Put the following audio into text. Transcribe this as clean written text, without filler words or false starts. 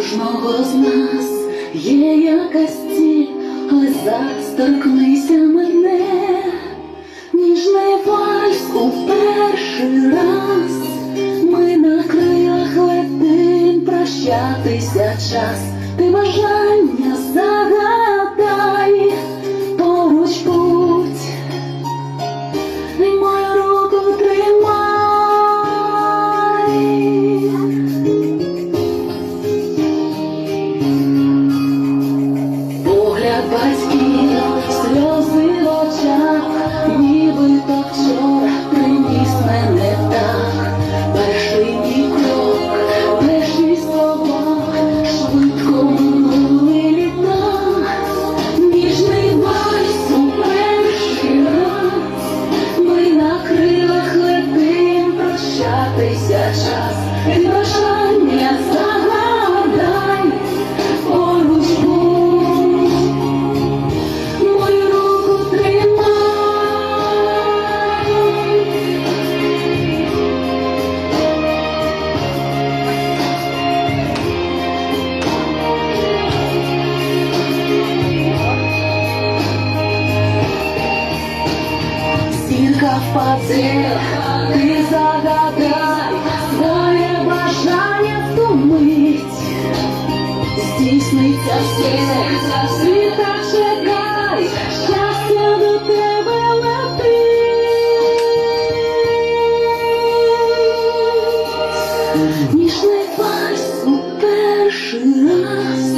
кожного з нас є якась ціль, ось зараз торкнися мене. Ніжний вальс у перший раз, ми на крилах летим, прощатися час. Ти бажання загадай, поруч будь, і мою руку тримай. Погляд батьків, сльози в очах, нібито вчора приніс мене так. Перший мій крок, перші слова, швидко минули літа. Ніжний вальс у перший раз, ми на крилах летим, прощатися час. Ти бажання загадай, поруч будь, мою руку тримай. Зірка впаде, ти загадай своє бажання в ту мить. Здійсниться все, світ так чекай, щастя до тебе летить. Ніжний вальс у перший раз,